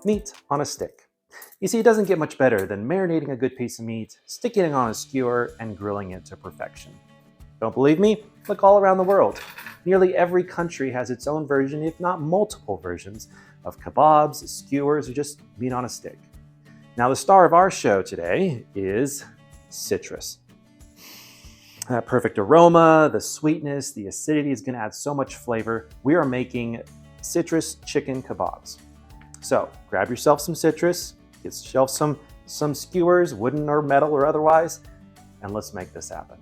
Meat on a stick. You see, it doesn't get much better than marinating a good piece of meat, sticking it on a skewer, and grilling it to perfection. Don't believe me? Look all around the world. Nearly every country has its own version, if not multiple versions, of kebabs, skewers, or just meat on a stick. Now, the star of our show today is citrus. That perfect aroma, the sweetness, the acidity is going to add so much flavor. We are making citrus chicken kebabs. So grab yourself some citrus, get yourself some skewers, wooden or metal or otherwise, and let's make this happen.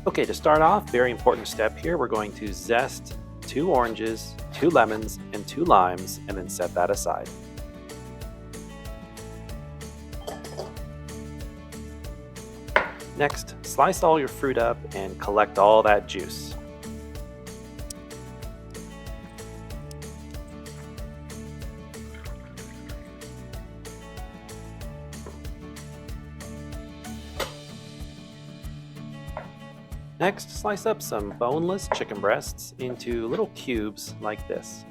Okay, to start off, very important step here, we're going to zest 2 oranges, 2 lemons, and 2 limes, and then set that aside. Next, slice all your fruit up and collect all that juice. Next, slice up some boneless chicken breasts into little cubes like this.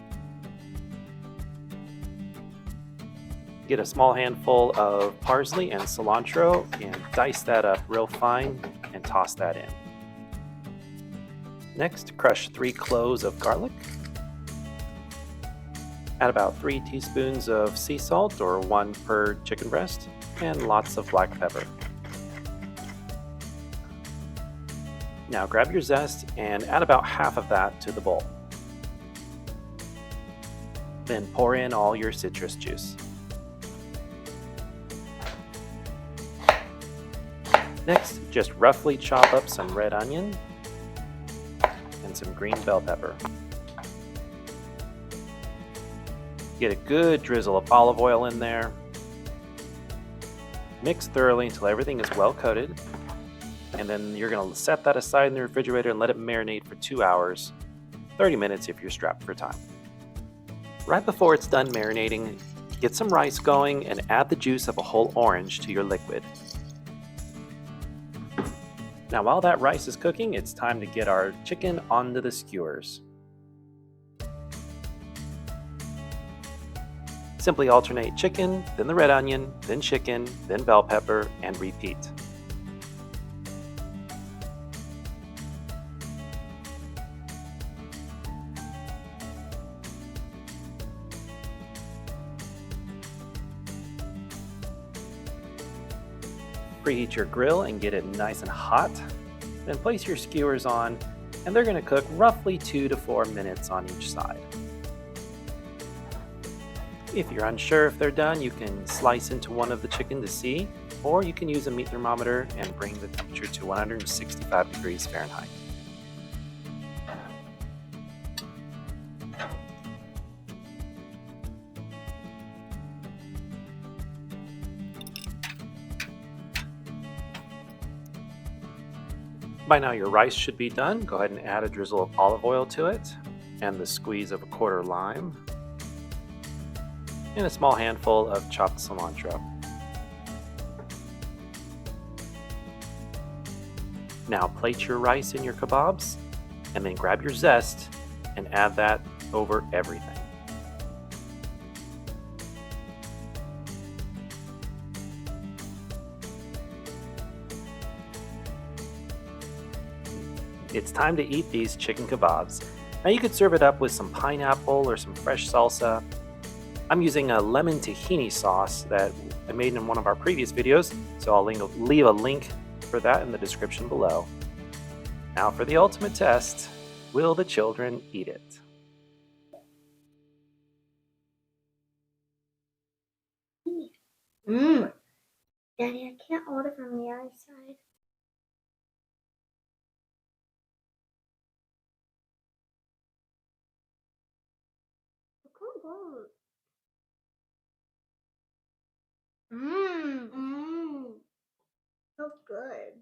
Get a small handful of parsley and cilantro and dice that up real fine and toss that in. Next, crush 3 cloves of garlic. Add about 3 teaspoons of sea salt, or 1 per chicken breast, and lots of black pepper. Now grab your zest and add about half of that to the bowl. Then pour in all your citrus juice. Next, just roughly chop up some red onion and some green bell pepper. Get a good drizzle of olive oil in there. Mix thoroughly until everything is well coated. And then you're going to set that aside in the refrigerator and let it marinate for 2 hours, 30 minutes if you're strapped for time. Right before it's done marinating, get some rice going and add the juice of a whole orange to your liquid. Now while that rice is cooking, it's time to get our chicken onto the skewers. Simply alternate chicken, then the red onion, then chicken, then bell pepper, and repeat. Preheat your grill and get it nice and hot. Then place your skewers on, and they're going to cook roughly 2 to 4 minutes on each side. If you're unsure if they're done, you can slice into one of the chicken to see, or you can use a meat thermometer and bring the temperature to 165 degrees Fahrenheit. By now your rice should be done. Go ahead and add a drizzle of olive oil to it, and the squeeze of a quarter lime, and a small handful of chopped cilantro. Now plate your rice in your kebabs, and then grab your zest and add that over everything. It's time to eat these chicken kebabs. Now you could serve it up with some pineapple or some fresh salsa. I'm using a lemon tahini sauce that I made in one of our previous videos, so I'll leave a link for that in the description below. Now for the ultimate test, will the children eat it? Mmm. Daddy, I can't hold it from the other side. Mmm. Mmm. So good.